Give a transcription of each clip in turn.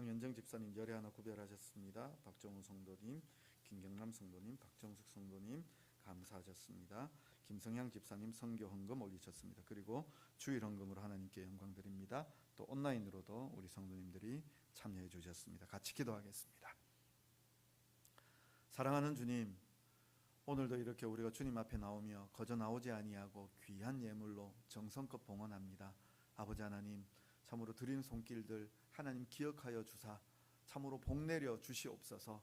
황현정 집사님 열애 하나 구별하셨습니다. 박정훈 성도님, 김경남 성도님, 박정숙 성도님 감사하셨습니다. 김성향 집사님 선교 헌금 올리셨습니다. 그리고 주일 헌금으로 하나님께 영광 드립니다. 또 온라인으로도 우리 성도님들이 참여해 주셨습니다. 같이 기도하겠습니다. 사랑하는 주님, 오늘도 이렇게 우리가 주님 앞에 나오며 거저 나오지 아니하고 귀한 예물로 정성껏 봉헌합니다. 아버지 하나님, 참으로 드린 손길들 하나님 기억하여 주사 참으로 복내려 주시옵소서.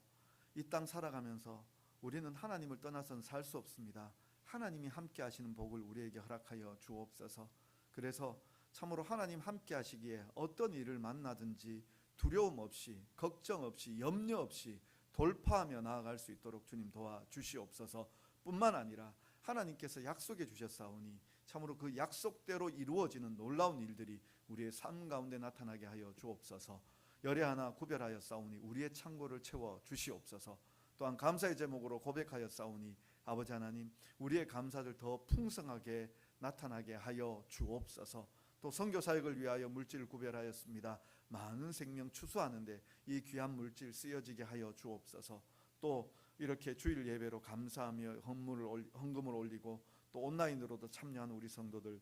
이 땅 살아가면서 우리는 하나님을 떠나서는 살 수 없습니다. 하나님이 함께 하시는 복을 우리에게 허락하여 주옵소서. 그래서 참으로 하나님 함께 하시기에 어떤 일을 만나든지 두려움 없이, 걱정 없이, 염려 없이 돌파하며 나아갈 수 있도록 주님 도와주시옵소서. 뿐만 아니라 하나님께서 약속해 주셨사오니 참으로 그 약속대로 이루어지는 놀라운 일들이 우리의 삶 가운데 나타나게 하여 주옵소서. 열애 하나 구별하여 싸우니 우리의 창고를 채워 주시옵소서. 또한 감사의 제목으로 고백하여 싸우니 아버지 하나님, 우리의 감사들 더 풍성하게 나타나게 하여 주옵소서. 또 선교 사역을 위하여 물질을 구별하였습니다. 많은 생명 추수하는데 이 귀한 물질 쓰여지게 하여 주옵소서. 또 이렇게 주일 예배로 감사하며 헌금을 올리고 또 온라인으로도 참여하는 우리 성도들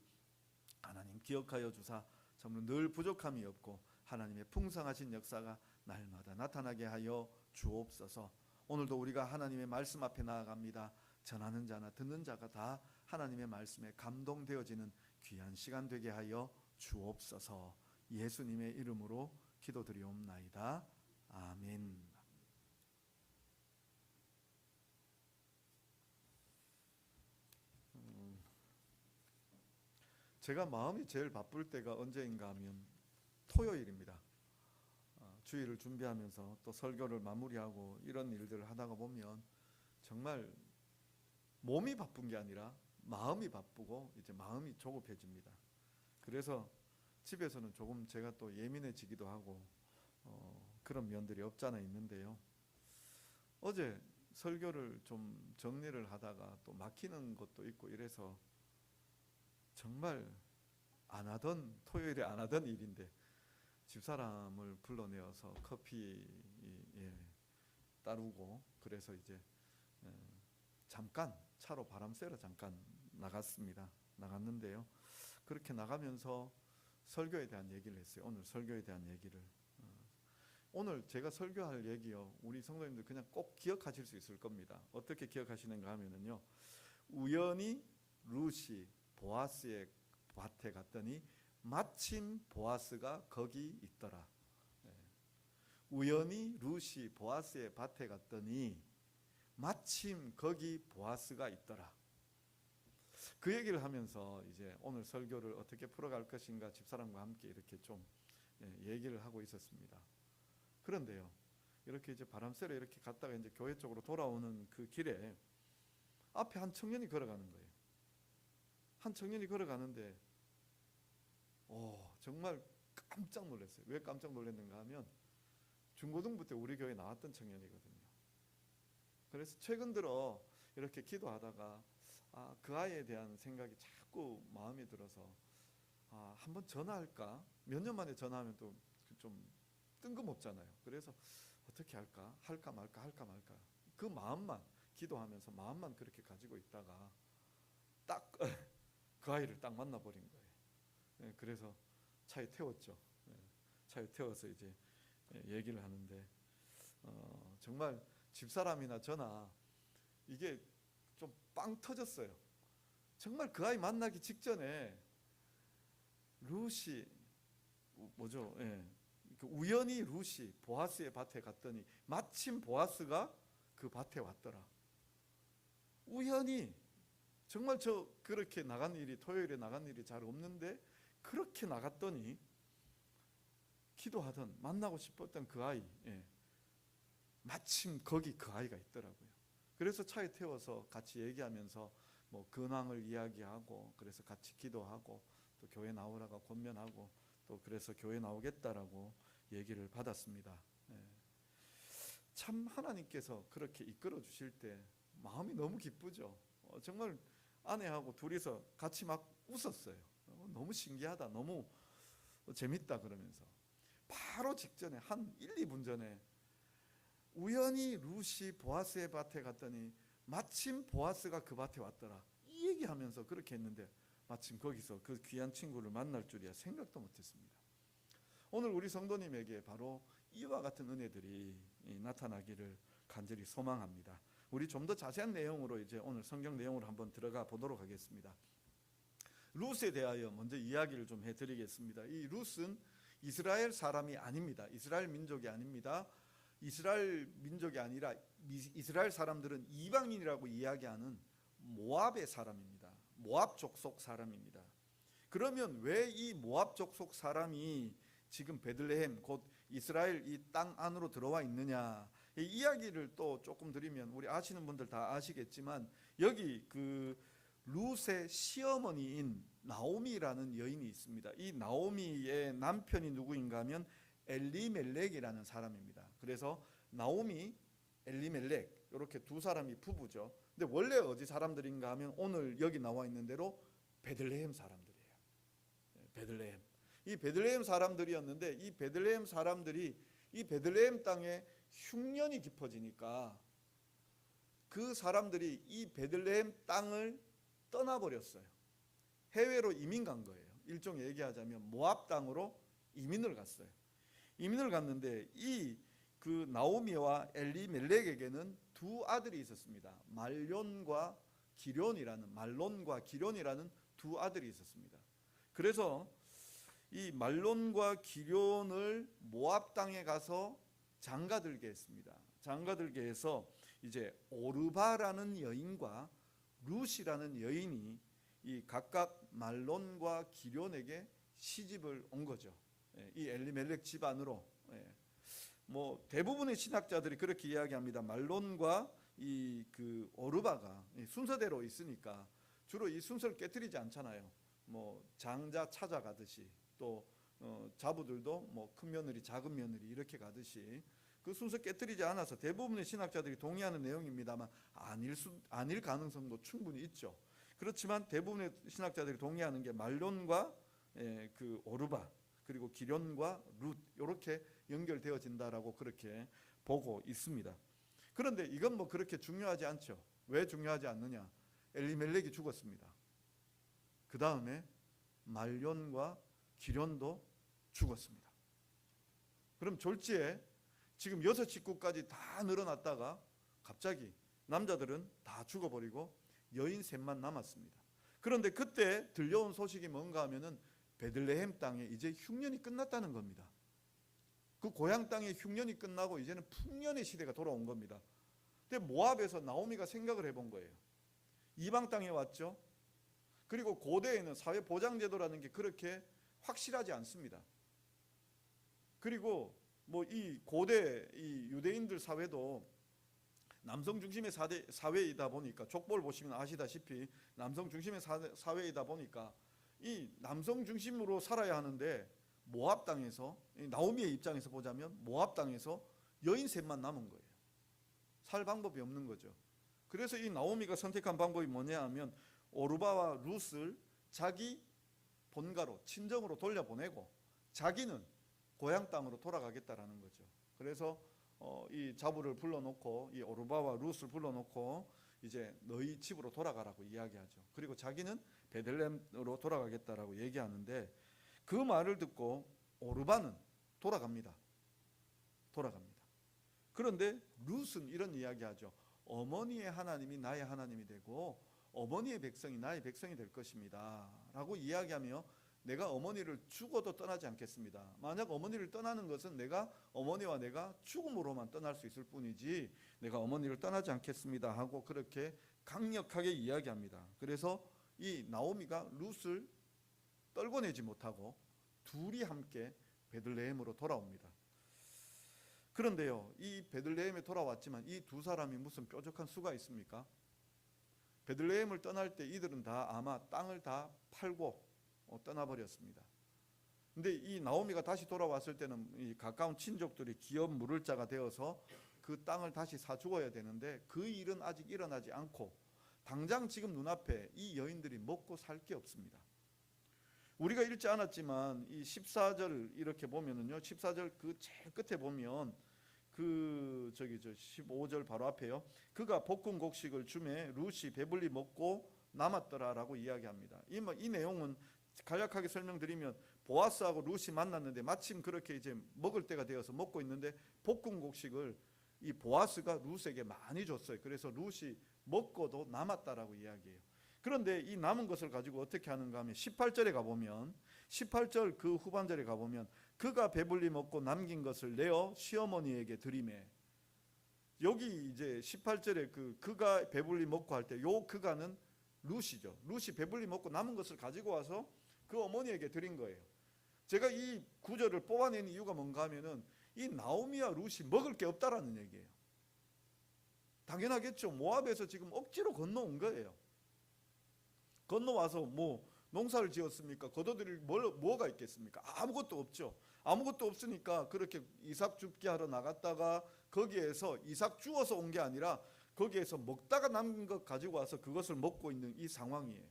하나님 기억하여 주사 참으로 늘 부족함이 없고 하나님의 풍성하신 역사가 날마다 나타나게 하여 주옵소서. 오늘도 우리가 하나님의 말씀 앞에 나아갑니다. 전하는 자나 듣는 자가 다 하나님의 말씀에 감동되어지는 귀한 시간 되게 하여 주옵소서. 예수님의 이름으로 기도드리옵나이다. 아멘. 제가 마음이 제일 바쁠 때가 언제인가 하면 토요일입니다. 주일을 준비하면서 또 설교를 마무리하고 이런 일들을 하다가 보면 정말 몸이 바쁜 게 아니라 마음이 바쁘고 이제 마음이 조급해집니다. 그래서 집에서는 조금 제가 또 예민해지기도 하고 그런 면들이 없잖아 있는데요. 어제 설교를 좀 정리를 하다가 또 막히는 것도 있고 이래서 정말 토요일에 안 하던 일인데 집사람을 불러내어서 커피 따르고 그래서 이제 잠깐 차로 바람 쐬러 잠깐 나갔는데요. 그렇게 나가면서 설교에 대한 얘기를 했어요. 오늘 설교에 대한 얘기를. 오늘 제가 설교할 얘기요, 우리 성도님들 그냥 꼭 기억하실 수 있을 겁니다. 어떻게 기억하시는가 하면은요, 우연히 루시 보아스의 밭에 갔더니 마침 보아스가 거기 있더라. 우연히 루시 보아스의 밭에 갔더니 마침 거기 보아스가 있더라. 그 얘기를 하면서 이제 오늘 설교를 어떻게 풀어갈 것인가 집사람과 함께 이렇게 좀 얘기를 하고 있었습니다. 그런데요, 이렇게 이제 바람 쐬러 이렇게 갔다가 이제 교회 쪽으로 돌아오는 그 길에 앞에 한 청년이 걸어가는 거예요. 한 청년이 걸어가는데 정말 깜짝 놀랐어요. 왜 깜짝 놀랐는가 하면 중고등부 때 우리 교회에 나왔던 청년이거든요. 그래서 최근 들어 이렇게 기도하다가 그 아이에 대한 생각이 자꾸 마음에 들어서 한번 전화할까? 몇 년 만에 전화하면 또 좀 뜬금없잖아요. 그래서 어떻게 할까? 할까 말까 그 마음만 기도하면서 마음만 그렇게 가지고 있다가 딱 그 아이를 딱 만나버린 거예요. 그래서 차에 태웠죠. 차에 태워서 이제 얘기를 하는데 정말 집사람이나 저나 이게 좀 빵 터졌어요. 정말 그 아이 만나기 직전에 루시 뭐죠? 우연히 루시 보아스의 밭에 갔더니 마침 보아스가 그 밭에 왔더라. 우연히 정말 저 그렇게 나간 일이 토요일에 나간 일이 잘 없는데 그렇게 나갔더니 기도하던 만나고 싶었던 그 아이 마침 거기 그 아이가 있더라고요. 그래서 차에 태워서 같이 얘기하면서 뭐 근황을 이야기하고 그래서 같이 기도하고 또 교회 나오라고 권면하고 또 그래서 교회 나오겠다라고 얘기를 받았습니다. 참 하나님께서 그렇게 이끌어 주실 때 마음이 너무 기쁘죠. 정말 아내하고 둘이서 같이 막 웃었어요. 너무 신기하다, 너무 재밌다 그러면서 바로 바로 직전에 한 1, 2분 전에 우연히 룻이 보아스의 밭에 갔더니 마침 보아스가 그 밭에 왔더라, 이 얘기하면서 그렇게 했는데 마침 거기서 그 귀한 친구를 만날 줄이야 생각도 못했습니다. 오늘 우리 성도님에게 바로 이와 같은 은혜들이 나타나기를 간절히 소망합니다. 우리 좀 더 자세한 내용으로 이제 오늘 성경 내용으로 한번 들어가 보도록 하겠습니다. 룻에 대하여 먼저 이야기를 좀 해드리겠습니다. 이 룻은 이스라엘 사람이 아닙니다. 이스라엘 민족이 아닙니다. 이스라엘 민족이 아니라 이스라엘 사람들은 이방인이라고 이야기하는 모압의 사람입니다. 모압 족속 사람입니다. 그러면 왜 이 모압 족속 사람이 지금 베들레헴 곧 이스라엘 이 땅 안으로 들어와 있느냐, 이 이야기를 또 조금 드리면 우리 아시는 분들 다 아시겠지만 여기 그 룻의 시어머니인 나오미라는 여인이 있습니다. 이 나오미의 남편이 누구인가 하면 엘리멜렉이라는 사람입니다. 그래서 나오미, 엘리멜렉 이렇게 두 사람이 부부죠. 근데 원래 어디 사람들인가 하면 오늘 여기 나와 있는 대로 베들레헴 사람들이에요. 베들레헴. 이 베들레헴 사람들이었는데 이 베들레헴 사람들이 이 베들레헴 땅에 흉년이 깊어지니까 그 사람들이 이 베들레헴 땅을 떠나버렸어요. 해외로 이민 간 거예요. 일종의 얘기하자면 모압 땅으로 이민을 갔어요. 이민을 갔는데 이 그 나오미와 엘리멜렉에게는 두 아들이 있었습니다. 말론과 기럐이라는 두 아들이 있었습니다. 그래서 이 말론과 기럐을 모압 땅에 가서 장가들게 했습니다. 장가들게 해서 이제 오르바라는 여인과 룻이라는 여인이 이 각각 말론과 기럐에게 시집을 온 거죠. 이 엘리멜렉 집안으로. 뭐 대부분의 신학자들이 그렇게 이야기합니다. 말론과 이 그 오르바가 순서대로 있으니까 주로 이 순서를 깨뜨리지 않잖아요. 뭐 장자 찾아가듯이 또 자부들도 뭐 큰 며느리 작은 며느리 이렇게 가듯이 그 순서 깨뜨리지 않아서 대부분의 신학자들이 동의하는 내용입니다만 아닐 가능성도 충분히 있죠. 그렇지만 대부분의 신학자들이 동의하는 게 말론과 그 오르바 그리고 기럐과 룻 이렇게 연결되어진다라고 그렇게 보고 있습니다. 그런데 이건 뭐 그렇게 중요하지 않죠. 왜 중요하지 않느냐? 엘리멜렉이 죽었습니다. 그 다음에 말론과 기럐도 죽었습니다. 그럼 졸지에 지금 6식구까지 다 늘어났다가 갑자기 남자들은 다 죽어버리고 여인 셋만 남았습니다. 그런데 그때 들려온 소식이 뭔가 하면은 베들레헴 땅에 이제 흉년이 끝났다는 겁니다. 그 고향 땅에 흉년이 끝나고 이제는 풍년의 시대가 돌아온 겁니다. 근데 모압에서 나오미가 생각을 해본 거예요. 이방 땅에 왔죠. 그리고 고대에는 사회 보장 제도라는 게 그렇게 확실하지 않습니다. 그리고 뭐 이 고대 이 유대인들 사회도 남성 중심의 사회이다 보니까 족보를 보시면 아시다시피 남성 중심의 사회이다 보니까 이 남성 중심으로 살아야 하는데 모압 땅에서 나오미의 입장에서 보자면 모압 땅에서 여인 셋만 남은 거예요. 살 방법이 없는 거죠. 그래서 이 나오미가 선택한 방법이 뭐냐 하면 오르바와 룻을 자기 본가로 친정으로 돌려보내고 자기는 고향 땅으로 돌아가겠다라는 거죠. 그래서 이 자부를 불러놓고 이 오르바와 룻을 불러놓고 이제 너희 집으로 돌아가라고 이야기하죠. 그리고 자기는 베들레헴으로 돌아가겠다라고 얘기하는데 그 말을 듣고 오르바는 돌아갑니다. 그런데 룻은 이런 이야기하죠. 어머니의 하나님이 나의 하나님이 되고 어머니의 백성이 나의 백성이 될 것입니다 라고 이야기하며 내가 어머니를 죽어도 떠나지 않겠습니다. 만약 어머니를 떠나는 것은 내가 어머니와 내가 죽음으로만 떠날 수 있을 뿐이지 내가 어머니를 떠나지 않겠습니다 하고 그렇게 강력하게 이야기합니다. 그래서 이 나오미가 룻을 떨궈내지 못하고 둘이 함께 베들레헴으로 돌아옵니다. 그런데요, 이 베들레헴에 돌아왔지만 이 두 사람이 무슨 뾰족한 수가 있습니까? 베들레헴을 떠날 때 이들은 다 아마 땅을 다 팔고 떠나버렸습니다. 근데 이 나오미가 다시 돌아왔을 때는 이 가까운 친족들이 기업 물을 자가 되어서 그 땅을 다시 사주어야 되는데 그 일은 아직 일어나지 않고 당장 지금 눈앞에 이 여인들이 먹고 살 게 없습니다. 우리가 읽지 않았지만 이 14절 이렇게 보면은요, 14절 그 제일 끝에 보면 그 저기 저 15절 바로 앞에요. 그가 볶은 곡식을 주매 룻이 배불리 먹고 남았더라라고 이야기합니다. 이 내용은 간략하게 설명드리면 보아스하고 룻이 만났는데 마침 그렇게 이제 먹을 때가 되어서 먹고 있는데 볶은 곡식을 이 보아스가 룻에게 많이 줬어요. 그래서 룻이 먹고도 남았다라고 이야기해요. 그런데 이 남은 것을 가지고 어떻게 하는가 하면 18절에 가보면 18절 그 후반절에 가보면 그가 배불리 먹고 남긴 것을 내어 시어머니에게 드리매. 여기 이제 18절에 그가 배불리 먹고 할 때 요 그가는 룻이죠. 룻이 배불리 먹고 남은 것을 가지고 와서 그 어머니에게 드린 거예요. 제가 이 구절을 뽑아낸 이유가 뭔가 하면은 이 나오미와 룻이 먹을 게 없다라는 얘기예요. 당연하겠죠. 모압에서 지금 억지로 건너온 거예요. 건너와서 뭐 농사를 지었습니까? 거둬들일 뭐가 있겠습니까? 아무것도 없죠. 아무것도 없으니까 그렇게 이삭 줍기 하러 나갔다가 거기에서 이삭 주워서 온 게 아니라 거기에서 먹다가 남은 것 가지고 와서 그것을 먹고 있는 이 상황이에요.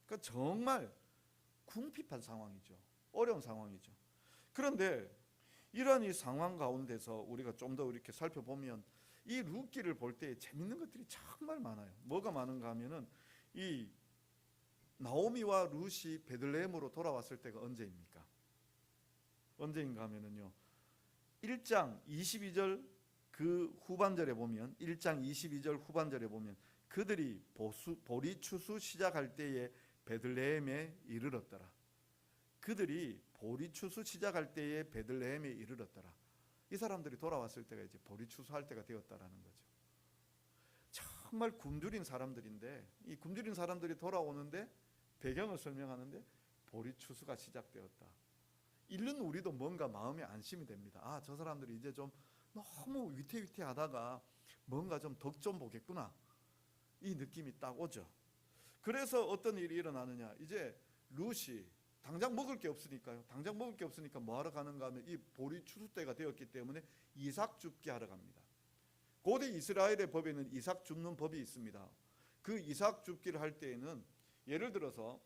그러니까 정말 궁핍한 상황이죠. 어려운 상황이죠. 그런데 이런 이 상황 가운데서 우리가 좀 더 이렇게 살펴보면 이 룻기를 볼 때 재밌는 것들이 정말 많아요. 뭐가 많은가 하면은 이 나오미와 룻이 베들레헴으로 돌아왔을 때가 언제입니까? 언제인가 하면은요, 1장 22절 그 후반절에 보면 1장 22절 후반절에 보면 그들이 보리 추수 시작할 때에 베들레헴에 이르렀더라. 그들이 보리 추수 시작할 때에 베들레헴에 이르렀더라. 이 사람들이 돌아왔을 때가 이제 보리 추수할 때가 되었다라는 거죠. 정말 굶주린 사람들인데 이 굶주린 사람들이 돌아오는데 배경을 설명하는데 보리 추수가 시작되었다. 읽는 우리도 뭔가 마음에 안심이 됩니다. 아, 저 사람들이 이제 좀 너무 위태위태하다가 뭔가 좀 덕 좀 보겠구나, 이 느낌이 딱 오죠. 그래서 어떤 일이 일어나느냐, 이제 룻이 당장 먹을 게 없으니까요. 당장 먹을 게 없으니까 뭐 하러 가는가 하면 이 보리 추수 때가 되었기 때문에 이삭 줍기 하러 갑니다. 고대 이스라엘의 법에는 이삭 줍는 법이 있습니다. 그 이삭 줍기를 할 때에는 예를 들어서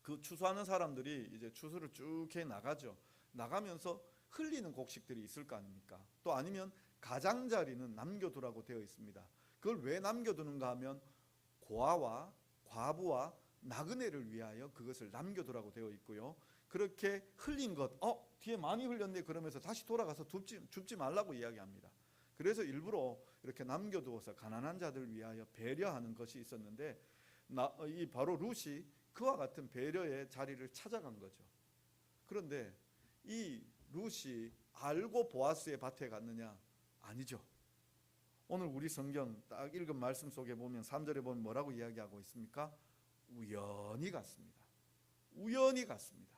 그 추수하는 사람들이 이제 추수를 쭉 해 나가죠. 나가면서 흘리는 곡식들이 있을 거 아닙니까? 또 아니면 가장자리는 남겨두라고 되어 있습니다. 그걸 왜 남겨두는가 하면 고아와 과부와 나그네를 위하여 그것을 남겨두라고 되어 있고요. 그렇게 흘린 것, 뒤에 많이 흘렸네 그러면서 다시 돌아가서 줍지 말라고 이야기합니다. 그래서 일부러 이렇게 남겨두어서 가난한 자들을 위하여 배려하는 것이 있었는데 이 바로 룻이 그와 같은 배려의 자리를 찾아간 거죠. 그런데 이 룻이 알고 보아스의 밭에 갔느냐? 아니죠. 오늘 우리 성경 딱 읽은 말씀 속에 보면 3절에 보면 뭐라고 이야기하고 있습니까? 우연히 갔습니다. 우연히 갔습니다.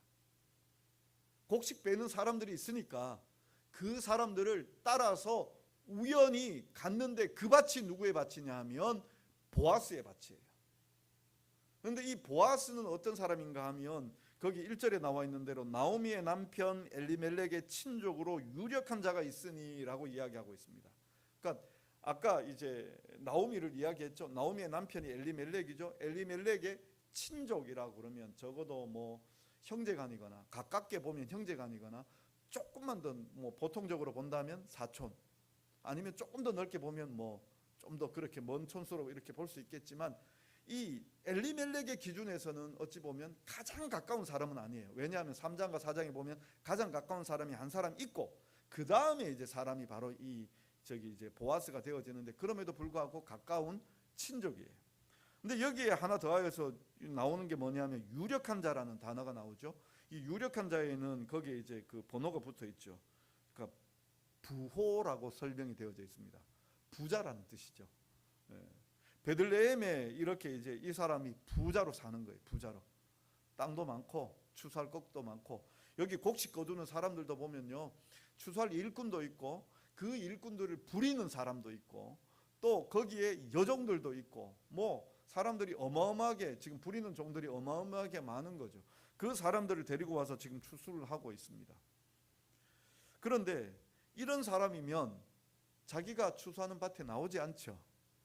곡식 베는 사람들이 있으니까 그 사람들을 따라서 우연히 갔는데 그 밭이 누구의 밭이냐 하면 보아스의 밭이에요. 그런데 이 보아스는 어떤 사람인가 하면 거기 1절에 나와 있는 대로 나오미의 남편 엘리멜렉의 친족으로 유력한 자가 있으니라고 이야기하고 있습니다. 그러니까 아까 이제 나오미를 이야기했죠. 나오미의 남편이 엘리멜렉이죠. 엘리멜렉의 친족이라고 그러면 적어도 뭐 형제간이거나 가깝게 보면 형제간이거나 조금만 더 뭐 보통적으로 본다면 사촌, 아니면 조금 더 넓게 보면 뭐 좀 더 그렇게 먼 촌수로 이렇게 볼 수 있겠지만 이 엘리멜렉의 기준에서는 어찌 보면 가장 가까운 사람은 아니에요. 왜냐하면 3장과 4장에 보면 가장 가까운 사람이 한 사람 있고 그 다음에 이제 사람이 바로 이제 보아스가 되어지는데 그럼에도 불구하고 가까운 친족이에요. 근데 여기에 하나 더하여서 나오는 게 뭐냐면 유력한 자라는 단어가 나오죠. 이 유력한 자에는 거기에 이제 그 번호가 붙어 있죠. 그러니까 부호라고 설명이 되어져 있습니다. 부자라는 뜻이죠. 베들레헴에 이렇게 이제 이 사람이 부자로 사는 거예요. 부자로. 땅도 많고 추수할 것도 많고 여기 곡식 거두는 사람들도 보면요, 추수할 일꾼도 있고 그 일꾼들을 부리는 사람도 있고 또 거기에 여종들도 있고 뭐 사람들이 어마어마하게 지금 부리는 종들이 어마어마하게 많은 거죠. 그 사람들을 데리고 와서 지금 추수를 하고 있습니다. 그런데 이런 사람이면 자기가 추수하는 밭에 나오지 않죠.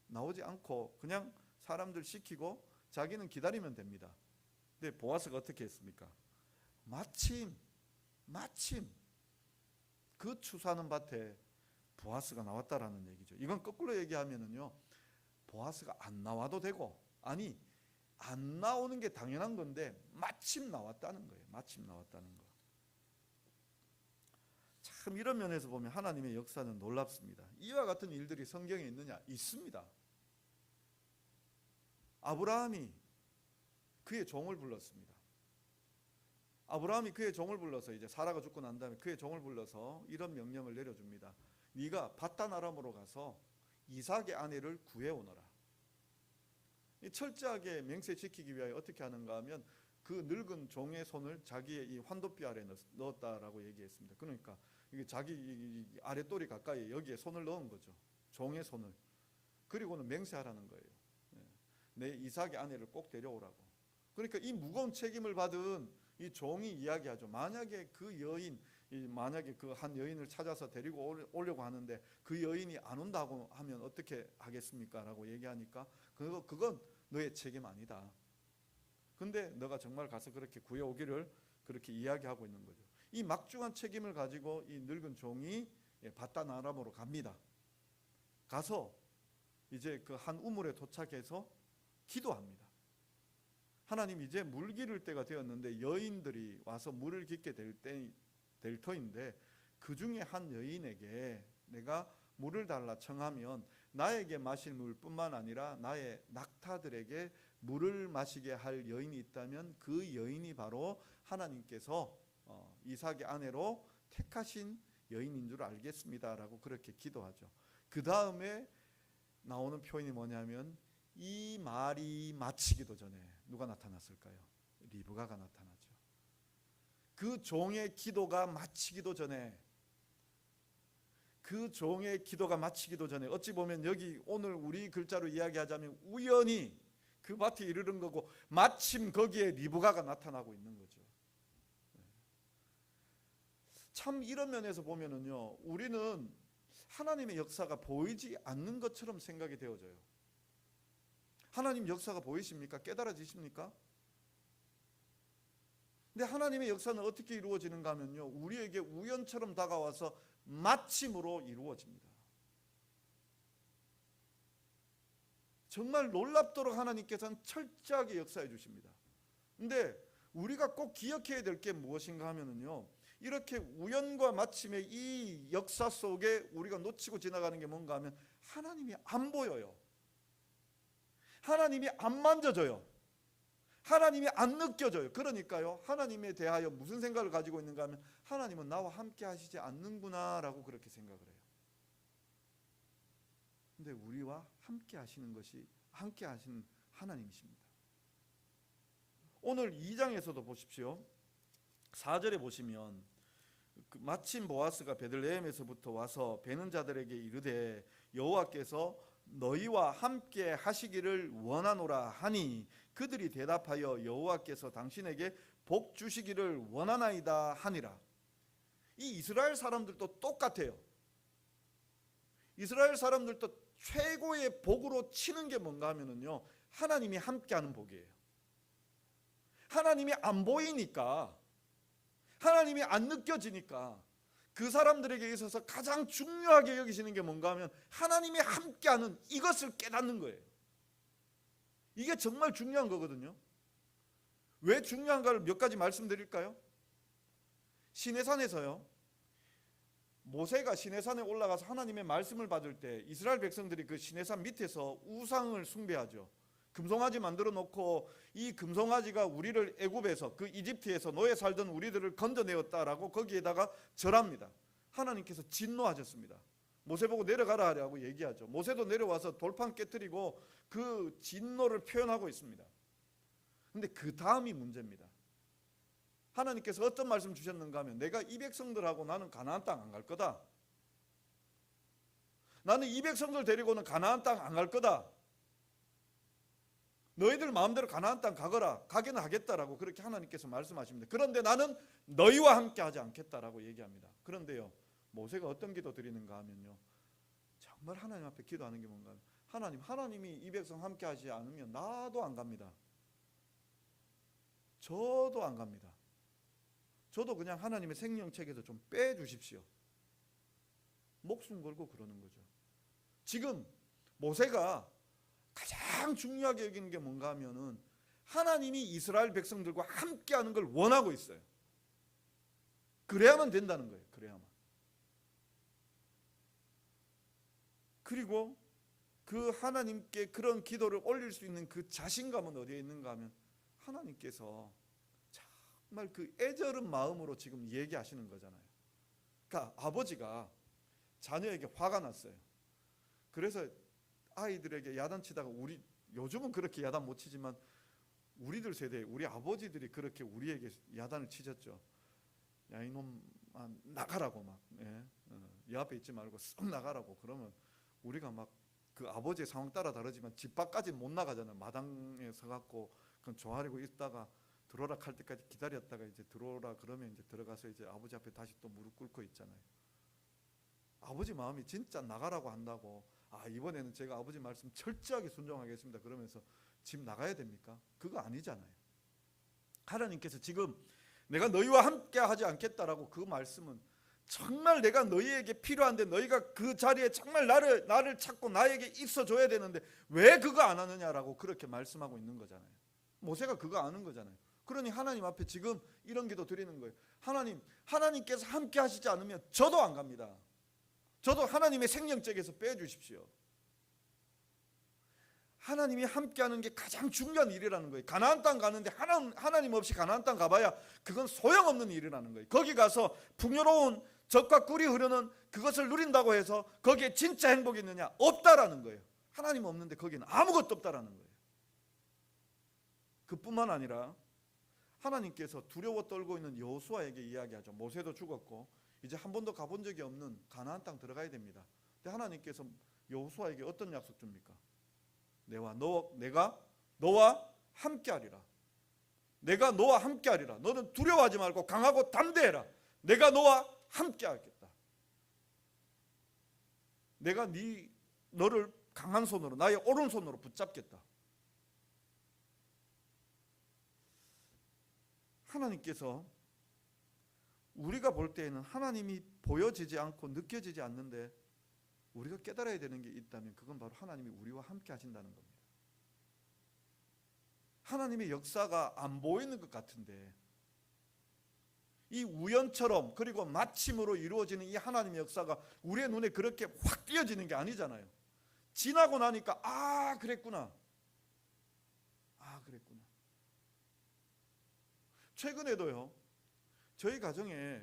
나오지 않고 그냥 사람들 시키고 자기는 기다리면 됩니다. 근데 보아스가 어떻게 했습니까? 마침 그 추수하는 밭에 보아스가 나왔다라는 얘기죠. 이건 거꾸로 얘기하면은요, 보아스가 안 나와도 되고, 아니 안 나오는 게 당연한 건데 마침 나왔다는 거예요. 마침 나왔다는 거. 참 이런 면에서 보면 하나님의 역사는 놀랍습니다. 이와 같은 일들이 성경에 있느냐? 있습니다. 아브라함이 그의 종을 불렀습니다. 아브라함이 그의 종을 불러서, 이제 사라가 죽고 난 다음에 그의 종을 불러서 이런 명령을 내려줍니다. 네가 밧단 아람으로 가서 이삭의 아내를 구해오너라. 철저하게 맹세지키기 위하여 어떻게 하는가 하면 그 늙은 종의 손을 자기의 이 환도뼈 아래 넣었다라고 얘기했습니다. 그러니까 이게 자기 아랫도리 가까이 여기에 손을 넣은 거죠. 종의 손을. 그리고는 맹세하라는 거예요. 내 이삭의 아내를 꼭 데려오라고. 그러니까 이 무거운 책임을 받은 이 종이 이야기하죠. 만약에 그 여인, 만약에 그 한 여인을 찾아서 데리고 오려고 하는데 그 여인이 안 온다고 하면 어떻게 하겠습니까? 라고 얘기하니까 그건 너의 책임 아니다. 근데 너가 정말 가서 그렇게 구해오기를 그렇게 이야기하고 있는 거죠. 이 막중한 책임을 가지고 이 늙은 종이 밧단 아람으로 갑니다. 가서 이제 그 한 우물에 도착해서 기도합니다. 하나님, 이제 물 기를 때가 되었는데 여인들이 와서 물을 깃게 될 터인데 그 중에 한 여인에게 내가 물을 달라 청하면 나에게 마실 물뿐만 아니라 나의 낙타들에게 물을 마시게 할 여인이 있다면 그 여인이 바로 하나님께서 이삭의 아내로 택하신 여인인 줄 알겠습니다라고 그렇게 기도하죠. 그 다음에 나오는 표현이 뭐냐면 이 말이 마치기도 전에 누가 나타났을까요? 리브가가 나타나죠. 그 종의 기도가 마치기도 전에, 그 종의 기도가 마치기도 전에, 어찌 보면 여기 오늘 우리 글자로 이야기하자면 우연히 그 밭에 이르는 거고 마침 거기에 리브가가 나타나고 있는 거죠. 참 이런 면에서 보면은요, 우리는 하나님의 역사가 보이지 않는 것처럼 생각이 되어져요. 하나님 역사가 보이십니까? 깨달아지십니까? 근데 하나님의 역사는 어떻게 이루어지는가 하면요, 우리에게 우연처럼 다가와서 마침으로 이루어집니다. 정말 놀랍도록 하나님께서는 철저하게 역사해 주십니다. 근데 우리가 꼭 기억해야 될 게 무엇인가 하면요, 이렇게 우연과 마침의 이 역사 속에 우리가 놓치고 지나가는 게 뭔가 하면 하나님이 안 보여요. 하나님이 안 만져져요. 하나님이 안 느껴져요. 그러니까요, 하나님에 대하여 무슨 생각을 가지고 있는가 하면 하나님은 나와 함께 하시지 않는구나 라고 그렇게 생각을 해요. 근데 우리와 함께 하시는 것이, 함께 하시는 하나님이십니다. 오늘 2장에서도 보십시오. 4절에 보시면 마침 보아스가 베들레헴에서부터 와서 베는 자들에게 이르되 여호와께서 너희와 함께 하시기를 원하노라 하니 그들이 대답하여 여호와께서 당신에게 복 주시기를 원하나이다 하니라. 이 이스라엘 사람들도 똑같아요. 이스라엘 사람들도 최고의 복으로 치는 게 뭔가 하면은요, 하나님이 함께하는 복이에요. 하나님이 안 보이니까, 하나님이 안 느껴지니까 그 사람들에게 있어서 가장 중요하게 여기시는 게 뭔가 하면 하나님이 함께하는 이것을 깨닫는 거예요. 이게 정말 중요한 거거든요. 왜 중요한가를 몇 가지 말씀드릴까요? 시내산에서요, 모세가 시내산에 올라가서 하나님의 말씀을 받을 때 이스라엘 백성들이 그 시내산 밑에서 우상을 숭배하죠. 금송아지 만들어 놓고 이 금송아지가 우리를 애굽에서, 그 이집트에서 노예 살던 우리들을 건져내었다라고 거기에다가 절합니다. 하나님께서 진노하셨습니다. 모세 보고 내려가라 하라고 얘기하죠. 모세도 내려와서 돌판 깨뜨리고 그 진노를 표현하고 있습니다. 근데 그 다음이 문제입니다. 하나님께서 어떤 말씀 주셨는가 하면 내가 이 백성들하고 나는 가나안 땅 안 갈 거다. 나는 이 백성들 데리고는 가나안 땅 안 갈 거다. 너희들 마음대로 가나안 땅 가거라. 가게는 하겠다라고 그렇게 하나님께서 말씀하십니다. 그런데 나는 너희와 함께 하지 않겠다라고 얘기합니다. 그런데요, 모세가 어떤 기도 드리는가 하면요, 정말 하나님 앞에 기도하는 게 뭔가, 하나님이 이 백성 함께 하지 않으면 나도 안 갑니다. 저도 안 갑니다. 저도 그냥 하나님의 생명책에서 좀 빼주십시오. 목숨 걸고 그러는 거죠. 지금 모세가 가장 중요하게 여기는 게 뭔가 하면은 하나님이 이스라엘 백성들과 함께하는 걸 원하고 있어요. 그래야만 된다는 거예요. 그래야만. 그리고 그 하나님께 그런 기도를 올릴 수 있는 그 자신감은 어디에 있는가 하면 하나님께서 정말 그 애절한 마음으로 지금 얘기하시는 거잖아요. 그러니까 아버지가 자녀에게 화가 났어요. 그래서 아이들에게 야단치다가 요즘은 그렇게 야단 못 치지만 우리들 세대 우리 아버지들이 그렇게 우리에게 야단을 치셨죠. 야 이놈 나가라고 막 이 앞에 있지 말고 썩 나가라고. 그러면 우리가 막 그 아버지의 상황 따라 다르지만 집 밖까지 못 나가잖아요. 마당에 서갖고 그건 조아리고 있다가 들어오라 할 때까지 기다렸다가 이제 들어오라 그러면 이제 들어가서 이제 아버지 앞에 다시 또 무릎 꿇고 있잖아요. 아버지 마음이 진짜 나가라고 한다고 이번에는 제가 아버지 말씀 철저하게 순종하겠습니다 그러면서 집 나가야 됩니까? 그거 아니잖아요. 하나님께서 지금 내가 너희와 함께 하지 않겠다라고 그 말씀은 정말 내가 너희에게 필요한데 너희가 그 자리에 정말 나를 찾고 나에게 있어줘야 되는데 왜 그거 안 하느냐라고 그렇게 말씀하고 있는 거잖아요. 모세가 그거 아는 거잖아요. 그러니 하나님 앞에 지금 이런 기도 드리는 거예요. 하나님께서 함께 하시지 않으면 저도 안 갑니다. 저도 하나님의 생명책에서 빼주십시오. 하나님이 함께하는 게 가장 중요한 일이라는 거예요. 가나안 땅 가는데 하나님 없이 가나안 땅 가봐야 그건 소용없는 일이라는 거예요. 거기 가서 풍요로운 젖과 꿀이 흐르는 그것을 누린다고 해서 거기에 진짜 행복이 있느냐? 없다라는 거예요. 하나님 없는데 거기는 아무것도 없다라는 거예요. 그뿐만 아니라 하나님께서 두려워 떨고 있는 여호수아에게 이야기하죠. 모세도 죽었고 이제 한 번도 가본 적이 없는 가나안 땅 들어가야 됩니다. 근데 하나님께서 여호수아에게 어떤 약속 줍니까? 내가 너와 함께하리라. 내가 너와 함께하리라. 너는 두려워하지 말고 강하고 담대해라. 내가 너와 함께하겠다. 내가 너를 강한 손으로 나의 오른손으로 붙잡겠다. 하나님께서 우리가 볼 때에는 하나님이 보여지지 않고 느껴지지 않는데 우리가 깨달아야 되는 게 있다면 그건 바로 하나님이 우리와 함께 하신다는 겁니다. 하나님의 역사가 안 보이는 것 같은데 이 우연처럼 그리고 마침으로 이루어지는 이 하나님의 역사가 우리의 눈에 그렇게 확 띄어지는 게 아니잖아요. 지나고 나니까 그랬구나. 그랬구나. 최근에도요. 저희 가정에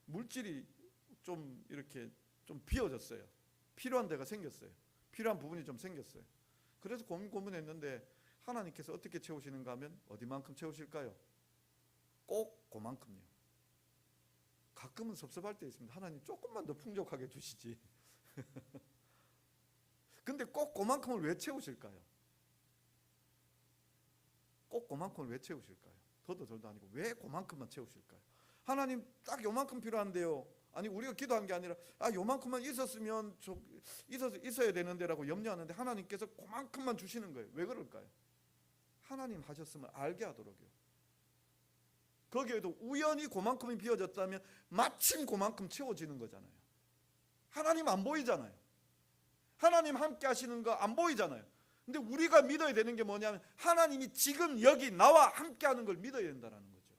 물질이 좀 이렇게 좀 비어졌어요. 필요한 데가 생겼어요. 필요한 부분이 좀 생겼어요. 그래서 고민했는데 하나님께서 어떻게 채우시는가 하면 어디만큼 채우실까요? 꼭 그만큼요. 가끔은 섭섭할 때 있습니다. 하나님 조금만 더 풍족하게 주시지. 근데 꼭 그만큼을 왜 채우실까요? 꼭 그만큼을 왜 채우실까요? 더도 덜도 아니고 왜 그만큼만 채우실까요? 하나님 딱 요만큼 필요한데요. 아니 우리가 기도한 게 아니라 요만큼만 있어야 되는데라고 염려하는데 하나님께서 그만큼만 주시는 거예요. 왜 그럴까요? 하나님 하셨으면 알게 하도록요. 거기에도 우연히 그만큼이 비어졌다면 마침 그만큼 채워지는 거잖아요. 하나님 안 보이잖아요. 하나님 함께 하시는 거 안 보이잖아요. 근데 우리가 믿어야 되는 게 뭐냐면 하나님이 지금 여기 나와 함께 하는 걸 믿어야 된다는 거죠.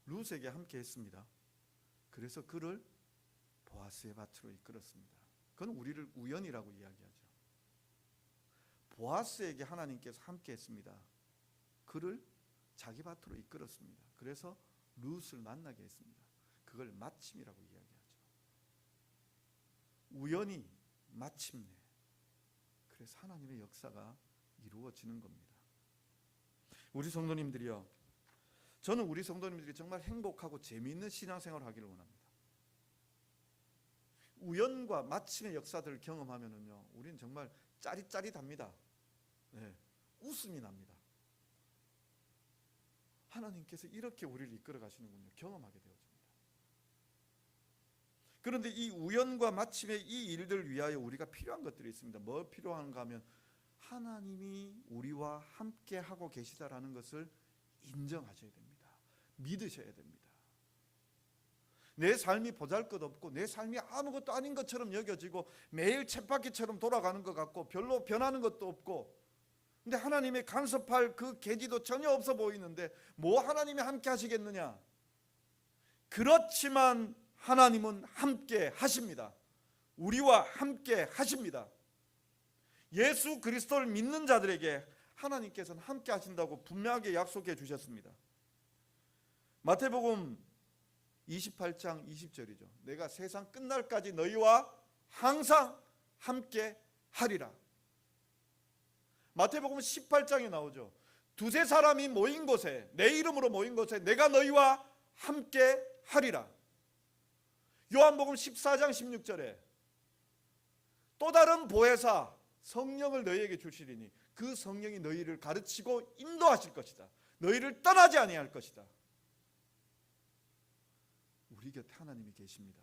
룻에게 함께 했습니다. 그래서 그를 보아스의 밭으로 이끌었습니다. 그건 우리를 우연이라고 이야기하죠. 보아스에게 하나님께서 함께 했습니다. 그를 자기 밭으로 이끌었습니다. 그래서 룻을 만나게 했습니다. 그걸 마침이라고 이야기하죠. 우연히 마침내. 그래서 하나님의 역사가 이루어지는 겁니다. 우리 성도님들이요. 저는 우리 성도님들이 정말 행복하고 재미있는 신앙생활을 하기를 원합니다. 우연과 마침의 역사들을 경험하면은요, 우리는 정말 짜릿짜릿합니다. 웃음이 납니다. 하나님께서 이렇게 우리를 이끌어 가시는군요. 경험하게 되어집니다. 그런데 이 우연과 마침의 이 일들을 위하여 우리가 필요한 것들이 있습니다. 뭐 필요한가 하면 하나님이 우리와 함께 하고 계시다라는 것을 인정하셔야 됩니다. 믿으셔야 됩니다. 내 삶이 보잘것없고 내 삶이 아무것도 아닌 것처럼 여겨지고 매일 쳇바퀴처럼 돌아가는 것 같고 별로 변하는 것도 없고, 근데 하나님의 간섭할 그 계기도 전혀 없어 보이는데 뭐 하나님이 함께 하시겠느냐? 그렇지만 하나님은 함께 하십니다. 우리와 함께 하십니다. 예수 그리스도를 믿는 자들에게 하나님께서는 함께 하신다고 분명하게 약속해 주셨습니다. 마태복음 28장 20절이죠. 내가 세상 끝날까지 너희와 항상 함께 하리라. 마태복음 18장에 나오죠. 두세 사람이 모인 곳에, 내 이름으로 모인 곳에 내가 너희와 함께 하리라. 요한복음 14장 16절에 또 다른 보혜사 성령을 너희에게 주시리니 그 성령이 너희를 가르치고 인도하실 것이다. 너희를 떠나지 아니할 것이다. 우리 곁에 하나님이 계십니다.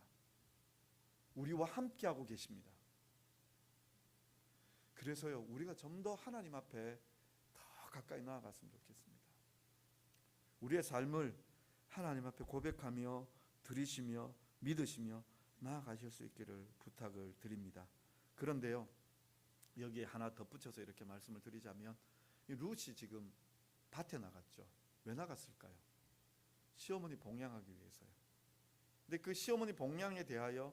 우리와 함께하고 계십니다. 그래서요, 우리가 좀 더 하나님 앞에 더 가까이 나아갔으면 좋겠습니다. 우리의 삶을 하나님 앞에 고백하며 들으시며 믿으시며 나아가실 수 있기를 부탁을 드립니다. 그런데요, 여기에 하나 덧붙여서 이렇게 말씀을 드리자면, 룻이 지금 밭에 나갔죠. 왜 나갔을까요? 시어머니 봉양하기 위해서요. 근데 그 시어머니 봉양에 대하여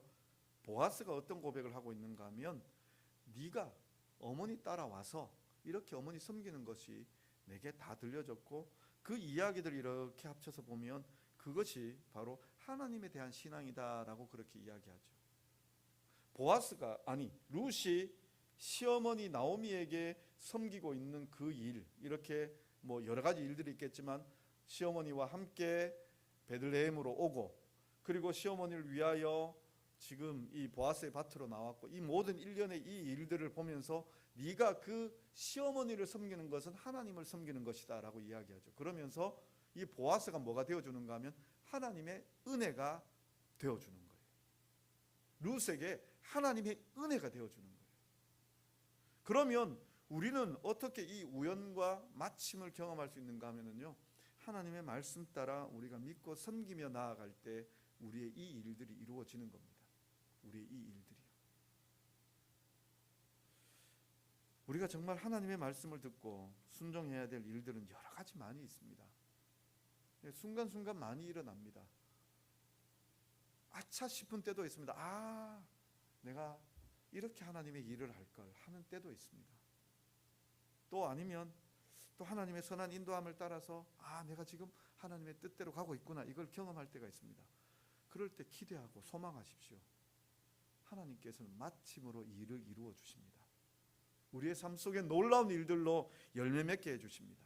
보아스가 어떤 고백을 하고 있는가 하면, 네가 어머니 따라와서 이렇게 어머니 섬기는 것이 내게 다 들려졌고, 그 이야기들 이렇게 합쳐서 보면 그것이 바로 하나님에 대한 신앙이다라고 그렇게 이야기하죠. 룻이 시어머니 나오미에게 섬기고 있는 그 일, 이렇게 뭐 여러 가지 일들이 있겠지만 시어머니와 함께 베들레헴으로 오고, 그리고 시어머니를 위하여 지금 이 보아스의 밭으로 나왔고, 이 모든 일련의 이 일들을 보면서 네가 그 시어머니를 섬기는 것은 하나님을 섬기는 것이다 라고 이야기하죠. 그러면서 이 보아스가 뭐가 되어주는가 하면 하나님의 은혜가 되어주는 거예요. 룻에게 하나님의 은혜가 되어주는 거예요. 그러면 우리는 어떻게 이 우연과 마침을 경험할 수 있는가 하면요, 하나님의 말씀 따라 우리가 믿고 섬기며 나아갈 때 우리의 이 일들이 이루어지는 겁니다. 우리의 이 일들이요. 우리가 정말 하나님의 말씀을 듣고 순종해야 될 일들은 여러 가지 많이 있습니다. 순간순간 많이 일어납니다. 아차 싶은 때도 있습니다. 내가 이렇게 하나님의 일을 할 걸 하는 때도 있습니다. 또 아니면 또 하나님의 선한 인도함을 따라서 내가 지금 하나님의 뜻대로 가고 있구나, 이걸 경험할 때가 있습니다. 그럴 때 기대하고 소망하십시오. 하나님께서는 마침으로 일을 이루어 주십니다. 우리의 삶 속에 놀라운 일들로 열매 맺게 해주십니다.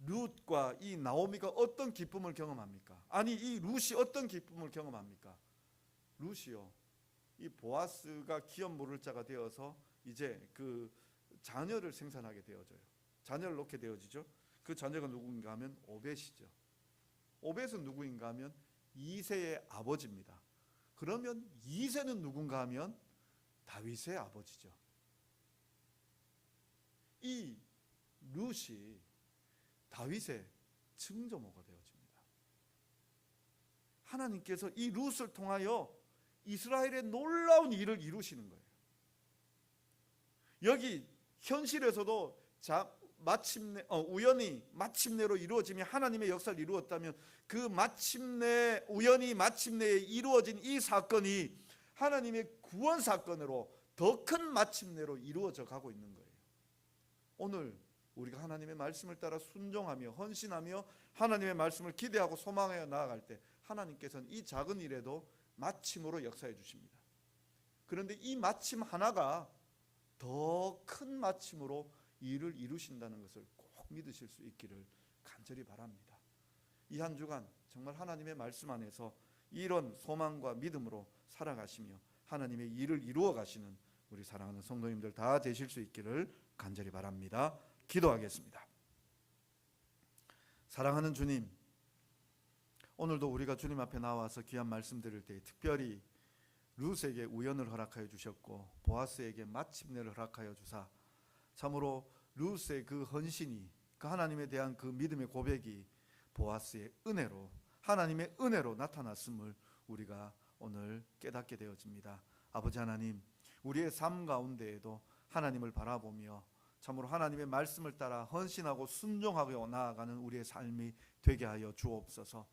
룻과 이 나오미가 어떤 기쁨을 경험합니까? 이 룻이 어떤 기쁨을 경험합니까? 룻이요, 이 보아스가 기업 모를 자가 되어서 이제 그 자녀를 생산하게 되어져요. 자녀를 놓게 되어지죠. 그 자녀가 누구인가 하면 오벳이죠. 오벳은 누구인가 하면 이새의 아버지입니다. 그러면 이새는 누군가 하면 다윗의 아버지죠. 이 룻이 다윗의 증조모가 되어집니다. 하나님께서 이 룻을 통하여 이스라엘의 놀라운 일을 이루시는 거예요. 여기 현실에서도 마침내 우연히 마침내로 이루어지며 하나님의 역사를 이루었다면, 그 마침내 우연히 마침내에 이루어진 이 사건이 하나님의 구원 사건으로 더 큰 마침내로 이루어져 가고 있는 거예요. 오늘 우리가 하나님의 말씀을 따라 순종하며 헌신하며 하나님의 말씀을 기대하고 소망하여 나아갈 때 하나님께서는 이 작은 일에도 마침으로 역사해 주십니다. 그런데 이 마침 하나가 더 큰 마침으로 일을 이루신다는 것을 꼭 믿으실 수 있기를 간절히 바랍니다. 이 한 주간 정말 하나님의 말씀 안에서 이런 소망과 믿음으로 살아가시며 하나님의 일을 이루어 가시는 우리 사랑하는 성도님들 다 되실 수 있기를 간절히 바랍니다. 기도하겠습니다. 사랑하는 주님, 오늘도 우리가 주님 앞에 나와서 귀한 말씀 드릴 때 특별히 룻에게 우연을 허락하여 주셨고 보아스에게 마침내를 허락하여 주사 참으로 루스의 그 헌신이, 그 하나님에 대한 그 믿음의 고백이 보아스의 은혜로, 하나님의 은혜로 나타났음을 우리가 오늘 깨닫게 되어집니다. 아버지 하나님, 우리의 삶 가운데에도 하나님을 바라보며 참으로 하나님의 말씀을 따라 헌신하고 순종하고 나아가는 우리의 삶이 되게 하여 주옵소서.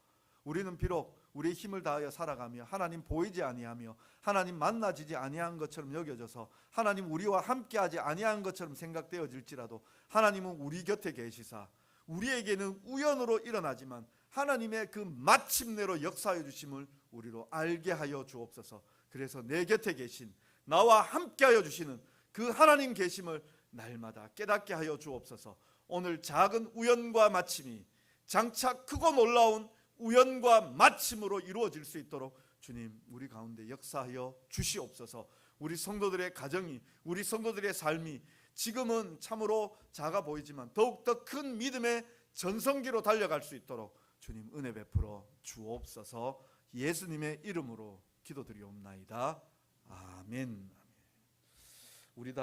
우리는 비록 우리의 힘을 다하여 살아가며 하나님 보이지 아니하며 하나님 만나지지 아니한 것처럼 여겨져서 하나님 우리와 함께하지 아니한 것처럼 생각되어질지라도 하나님은 우리 곁에 계시사 우리에게는 우연으로 일어나지만 하나님의 그 마침내로 역사해 주심을 우리로 알게 하여 주옵소서. 그래서 내 곁에 계신, 나와 함께하여 주시는 그 하나님 계심을 날마다 깨닫게 하여 주옵소서. 오늘 작은 우연과 마침이 장차 크고 놀라운 우연과 마침으로 이루어질 수 있도록 주님 우리 가운데 역사하여 주시옵소서. 우리 성도들의 가정이, 우리 성도들의 삶이 지금은 참으로 작아 보이지만 더욱더 큰 믿음의 전성기로 달려갈 수 있도록 주님 은혜 베풀어 주옵소서. 예수님의 이름으로 기도드리옵나이다. 아멘. 우리 다